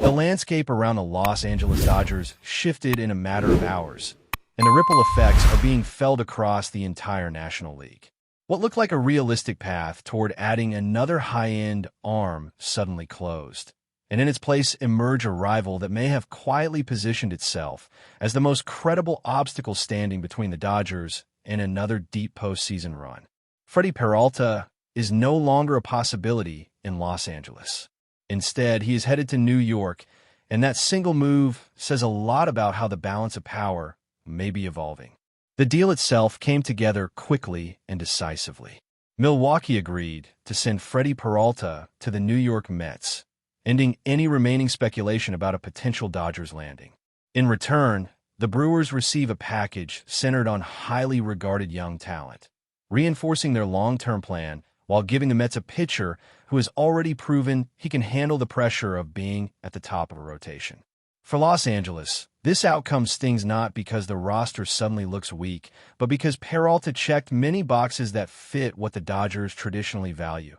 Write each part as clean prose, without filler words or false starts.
The landscape around the Los Angeles Dodgers shifted in a matter of hours, and the ripple effects are being felt across the entire National League. What looked like a realistic path toward adding another high-end arm suddenly closed, and in its place emerged a rival that may have quietly positioned itself as the most credible obstacle standing between the Dodgers and another deep postseason run. Freddie Peralta is no longer a possibility in Los Angeles. Instead, he is headed to New York, and that single move says a lot about how the balance of power may be evolving. The deal itself came together quickly and decisively. Milwaukee agreed to send Freddie Peralta to the New York Mets, ending any remaining speculation about a potential Dodgers landing. In return, the Brewers receive a package centered on highly regarded young talent, reinforcing their long-term plan while giving the Mets a pitcher who has already proven he can handle the pressure of being at the top of a rotation. For Los Angeles, this outcome stings not because the roster suddenly looks weak, but because Peralta checked many boxes that fit what the Dodgers traditionally value: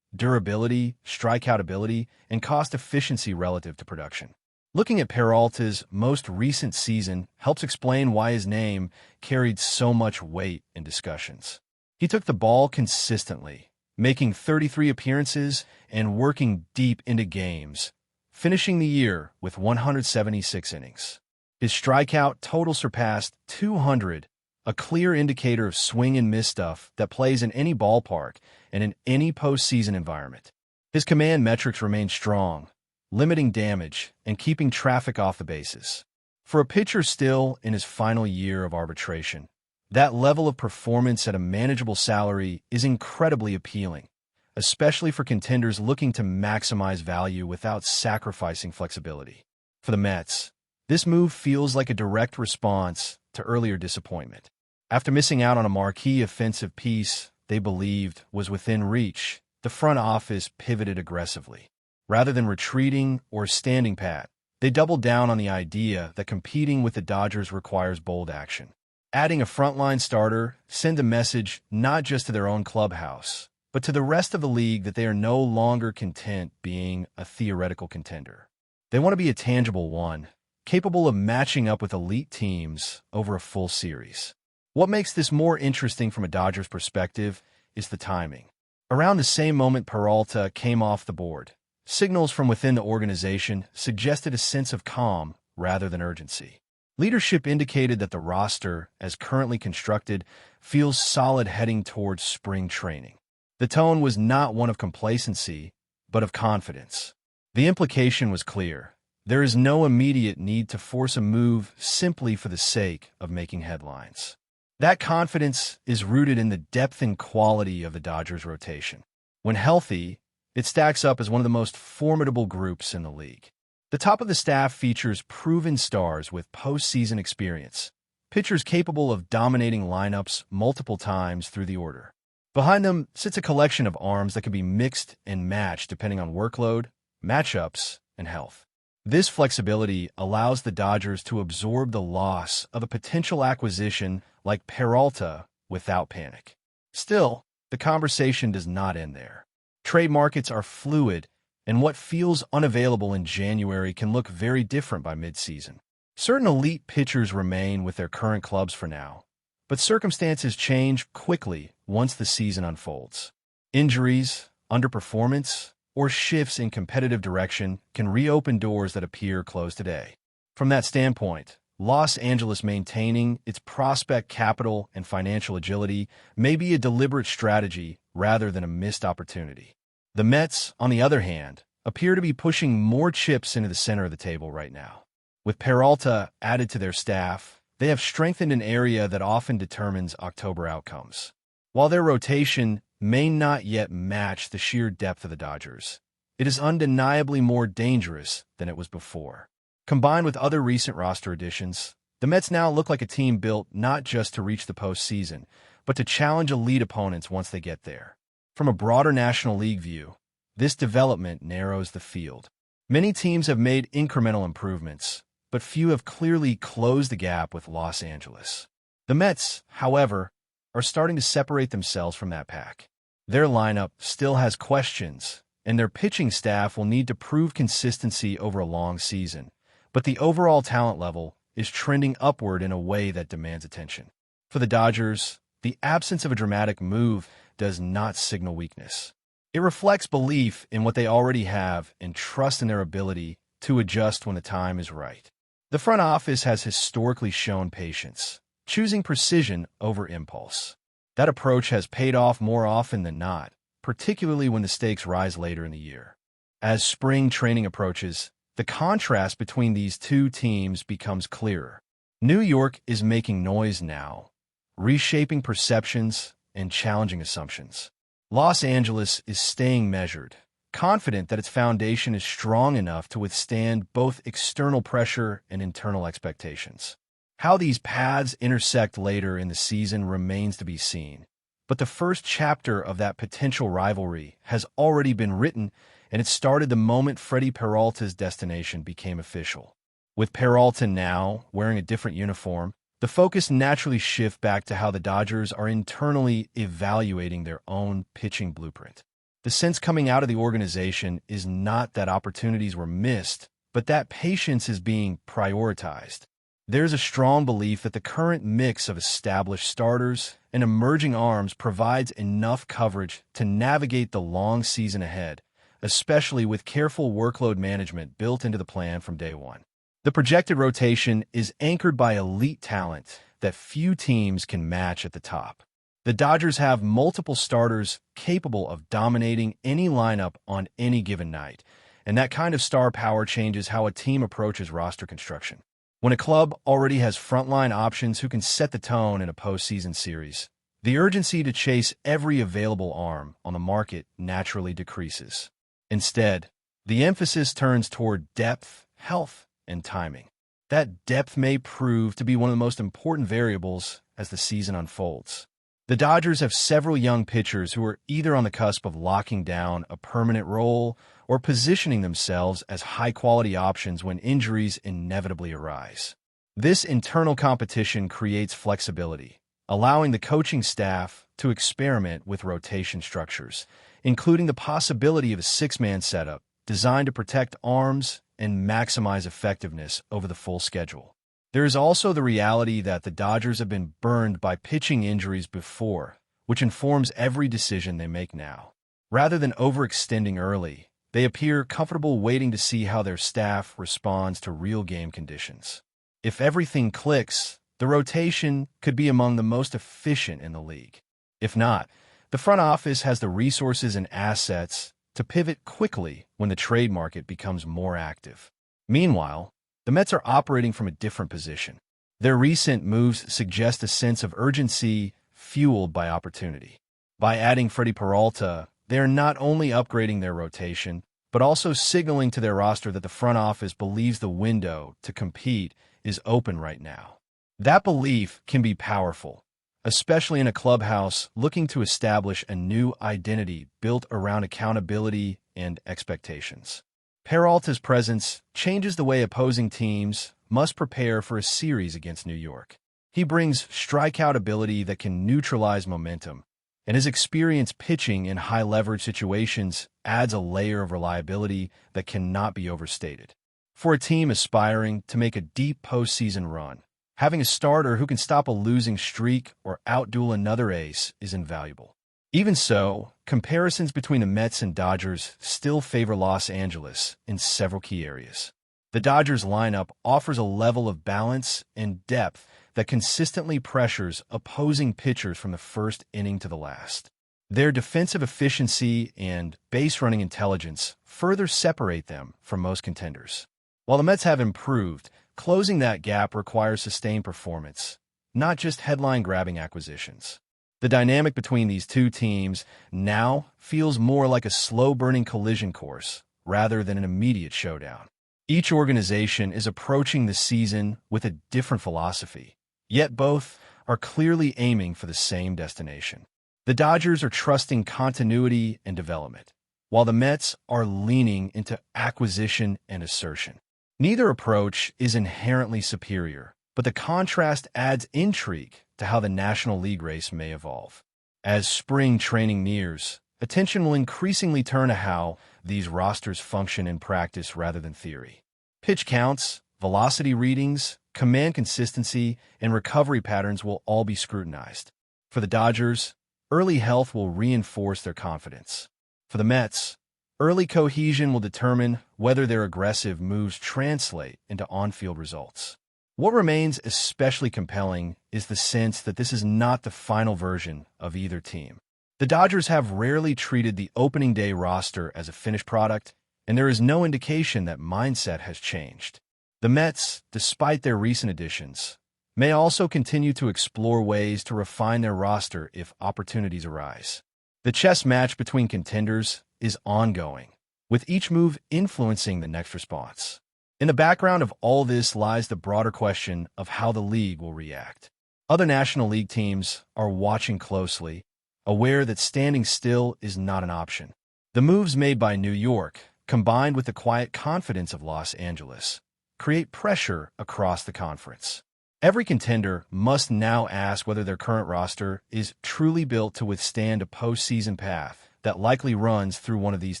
durability, strikeout ability, and cost efficiency relative to production. Looking at Peralta's most recent season helps explain why his name carried so much weight in discussions. He took the ball consistently, making 33 appearances and working deep into games, finishing the year with 176 innings. His strikeout total surpassed 200, a clear indicator of swing and miss stuff that plays in any ballpark and in any postseason environment. His command metrics remain strong, limiting damage and keeping traffic off the bases. For a pitcher still in his final year of arbitration, that level of performance at a manageable salary is incredibly appealing, especially for contenders looking to maximize value without sacrificing flexibility. For the Mets, this move feels like a direct response to earlier disappointment. After missing out on a marquee offensive piece they believed was within reach, the front office pivoted aggressively. Rather than retreating or standing pat, they doubled down on the idea that competing with the Dodgers requires bold action. Adding a frontline starter sent a message not just to their own clubhouse, but to the rest of the league that they are no longer content being a theoretical contender. They want to be a tangible one, capable of matching up with elite teams over a full series. What makes this more interesting from a Dodgers perspective is the timing. Around the same moment Peralta came off the board, signals from within the organization suggested a sense of calm rather than urgency. Leadership indicated that the roster, as currently constructed, feels solid heading towards spring training. The tone was not one of complacency, but of confidence. The implication was clear. There is no immediate need to force a move simply for the sake of making headlines. That confidence is rooted in the depth and quality of the Dodgers rotation. When healthy, it stacks up as one of the most formidable groups in the league. The top of the staff features proven stars with postseason experience, pitchers capable of dominating lineups multiple times through the order. Behind them sits a collection of arms that can be mixed and matched depending on workload, matchups, and health. This flexibility allows the Dodgers to absorb the loss of a potential acquisition like Peralta without panic. Still, the conversation does not end there. Trade markets are fluid, and what feels unavailable in January can look very different by midseason. Certain elite pitchers remain with their current clubs for now, but circumstances change quickly once the season unfolds. Injuries, underperformance, or shifts in competitive direction can reopen doors that appear closed today. From that standpoint, Los Angeles maintaining its prospect capital and financial agility may be a deliberate strategy rather than a missed opportunity. The Mets, on the other hand, appear to be pushing more chips into the center of the table right now. With Peralta added to their staff, they have strengthened an area that often determines October outcomes. While their rotation may not yet match the sheer depth of the Dodgers, it is undeniably more dangerous than it was before. Combined with other recent roster additions, the Mets now look like a team built not just to reach the postseason, but to challenge elite opponents once they get there. From a broader National League view, this development narrows the field. Many teams have made incremental improvements, but few have clearly closed the gap with Los Angeles. The Mets, however, are starting to separate themselves from that pack. Their lineup still has questions, and their pitching staff will need to prove consistency over a long season. But the overall talent level is trending upward in a way that demands attention. For the Dodgers, the absence of a dramatic move does not signal weakness. It reflects belief in what they already have and trust in their ability to adjust when the time is right. The front office has historically shown patience, choosing precision over impulse. That approach has paid off more often than not, particularly when the stakes rise later in the year. As spring training approaches, the contrast between these two teams becomes clearer. New York is making noise now, reshaping perceptions and challenging assumptions. Los Angeles is staying measured, confident that its foundation is strong enough to withstand both external pressure and internal expectations. How these paths intersect later in the season remains to be seen, but the first chapter of that potential rivalry has already been written, and it started the moment Freddie Peralta's destination became official. With Peralta now wearing a different uniform, the focus naturally shifts back to how the Dodgers are internally evaluating their own pitching blueprint. The sense coming out of the organization is not that opportunities were missed, but that patience is being prioritized. There's a strong belief that the current mix of established starters and emerging arms provides enough coverage to navigate the long season ahead, especially with careful workload management built into the plan from day one. The projected rotation is anchored by elite talent that few teams can match at the top. The Dodgers have multiple starters capable of dominating any lineup on any given night, and that kind of star power changes how a team approaches roster construction. When a club already has frontline options who can set the tone in a postseason series, the urgency to chase every available arm on the market naturally decreases. Instead, the emphasis turns toward depth, health, and timing. That depth may prove to be one of the most important variables as the season unfolds. The Dodgers have several young pitchers who are either on the cusp of locking down a permanent role or positioning themselves as high-quality options when injuries inevitably arise. This internal competition creates flexibility, allowing the coaching staff to experiment with rotation structures, including the possibility of a six-man setup designed to protect arms and maximize effectiveness over the full schedule. There is also the reality that the Dodgers have been burned by pitching injuries before, which informs every decision they make now. Rather than overextending early, they appear comfortable waiting to see how their staff responds to real game conditions. If everything clicks, the rotation could be among the most efficient in the league. If not, the front office has the resources and assets to pivot quickly when the trade market becomes more active. Meanwhile, the Mets are operating from a different position. Their recent moves suggest a sense of urgency fueled by opportunity. By adding Freddie Peralta, they are not only upgrading their rotation, but also signaling to their roster that the front office believes the window to compete is open right now. That belief can be powerful, especially in a clubhouse looking to establish a new identity built around accountability and expectations. Peralta's presence changes the way opposing teams must prepare for a series against New York. He brings strikeout ability that can neutralize momentum, and his experience pitching in high-leverage situations adds a layer of reliability that cannot be overstated. For a team aspiring to make a deep postseason run, having a starter who can stop a losing streak or outduel another ace is invaluable. Even so, comparisons between the Mets and Dodgers still favor Los Angeles in several key areas. The Dodgers lineup offers a level of balance and depth that consistently pressures opposing pitchers from the first inning to the last. Their defensive efficiency and base-running intelligence further separate them from most contenders. While the Mets have improved, closing that gap requires sustained performance, not just headline-grabbing acquisitions. The dynamic between these two teams now feels more like a slow-burning collision course rather than an immediate showdown. Each organization is approaching the season with a different philosophy, yet both are clearly aiming for the same destination. The Dodgers are trusting continuity and development, while the Mets are leaning into acquisition and assertion. Neither approach is inherently superior, but the contrast adds intrigue to how the National League race may evolve. As spring training nears, attention will increasingly turn to how these rosters function in practice rather than theory. Pitch counts, velocity readings, command consistency, and recovery patterns will all be scrutinized. For the Dodgers, early health will reinforce their confidence. For the Mets, early cohesion will determine whether their aggressive moves translate into on-field results. What remains especially compelling is the sense that this is not the final version of either team. The Dodgers have rarely treated the opening day roster as a finished product, and there is no indication that mindset has changed. The Mets, despite their recent additions, may also continue to explore ways to refine their roster if opportunities arise. The chess match between contenders is ongoing, with each move influencing the next response. In the background of all this lies the broader question of how the league will react. Other National League teams are watching closely, aware that standing still is not an option. The moves made by New York, combined with the quiet confidence of Los Angeles, create pressure across the conference. Every contender must now ask whether their current roster is truly built to withstand a postseason path that likely runs through one of these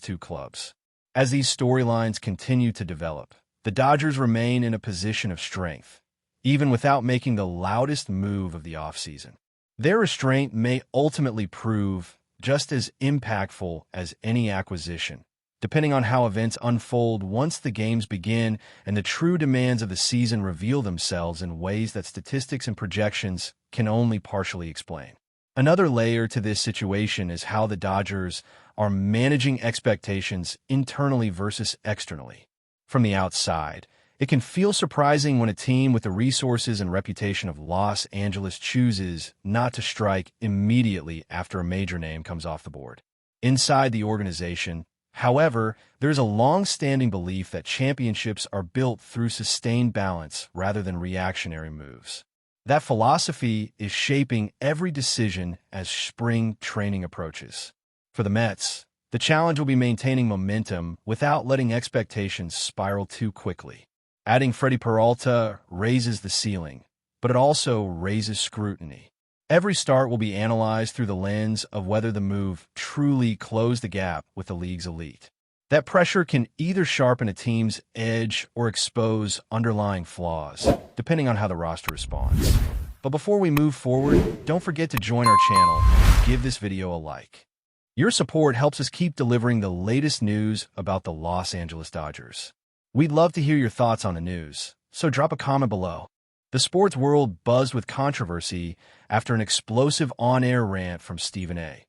two clubs. As these storylines continue to develop, the Dodgers remain in a position of strength, even without making the loudest move of the offseason. Their restraint may ultimately prove just as impactful as any acquisition, depending on how events unfold once the games begin and the true demands of the season reveal themselves in ways that statistics and projections can only partially explain. Another layer to this situation is how the Dodgers are managing expectations internally versus externally. From the outside, it can feel surprising when a team with the resources and reputation of Los Angeles chooses not to strike immediately after a major name comes off the board. Inside the organization, however, there's a long-standing belief that championships are built through sustained balance rather than reactionary moves. That philosophy is shaping every decision as spring training approaches. For the Mets, the challenge will be maintaining momentum without letting expectations spiral too quickly. Adding Freddie Peralta raises the ceiling, but it also raises scrutiny. Every start will be analyzed through the lens of whether the move truly closed the gap with the league's elite. That pressure can either sharpen a team's edge or expose underlying flaws, depending on how the roster responds. But before we move forward, don't forget to join our channel and give this video a like. Your support helps us keep delivering the latest news about the Los Angeles Dodgers. We'd love to hear your thoughts on the news, so drop a comment below. The sports world buzzed with controversy after an explosive on-air rant from Stephen A.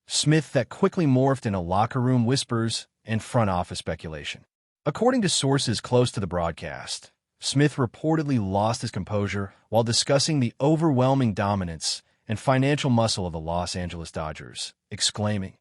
Smith that quickly morphed into locker room whispers and front office speculation. According to sources close to the broadcast, Smith reportedly lost his composure while discussing the overwhelming dominance and financial muscle of the Los Angeles Dodgers, exclaiming,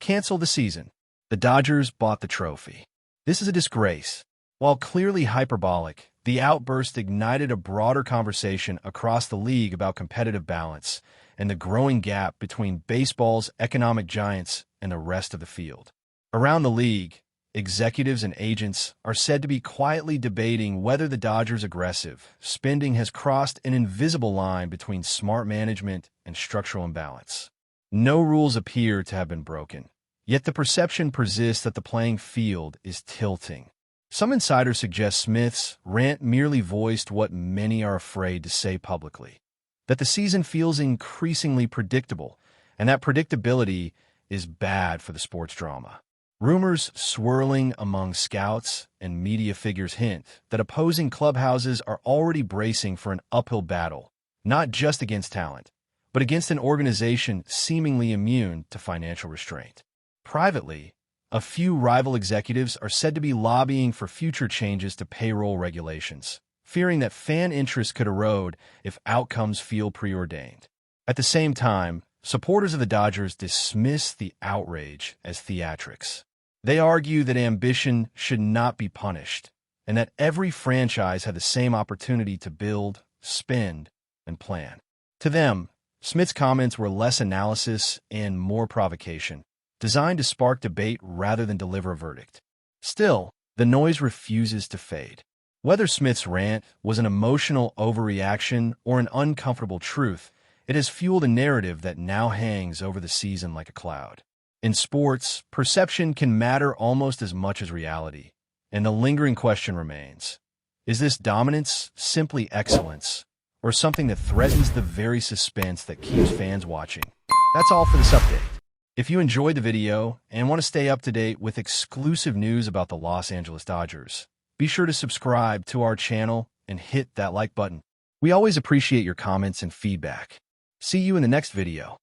"Cancel the season. The Dodgers bought the trophy. This is a disgrace." While clearly hyperbolic, the outburst ignited a broader conversation across the league about competitive balance and the growing gap between baseball's economic giants and the rest of the field. Around the league, executives and agents are said to be quietly debating whether the Dodgers' aggressive spending has crossed an invisible line between smart management and structural imbalance. No rules appear to have been broken, yet the perception persists that the playing field is tilting. Some insiders suggest Smith's rant merely voiced what many are afraid to say publicly, that the season feels increasingly predictable, and that predictability is bad for the sports drama. Rumors swirling among scouts and media figures hint that opposing clubhouses are already bracing for an uphill battle, not just against talent, but against an organization seemingly immune to financial restraint. Privately, a few rival executives are said to be lobbying for future changes to payroll regulations, fearing that fan interest could erode if outcomes feel preordained. At the same time, supporters of the Dodgers dismiss the outrage as theatrics. They argue that ambition should not be punished, and that every franchise had the same opportunity to build, spend, and plan. To them, Smith's comments were less analysis and more provocation, designed to spark debate rather than deliver a verdict. Still, the noise refuses to fade. Whether Smith's rant was an emotional overreaction or an uncomfortable truth, it has fueled a narrative that now hangs over the season like a cloud. In sports, perception can matter almost as much as reality, and the lingering question remains, is this dominance simply excellence, or something that threatens the very suspense that keeps fans watching? That's all for this update. If you enjoyed the video and want to stay up to date with exclusive news about the Los Angeles Dodgers, be sure to subscribe to our channel and hit that like button. We always appreciate your comments and feedback. See you in the next video.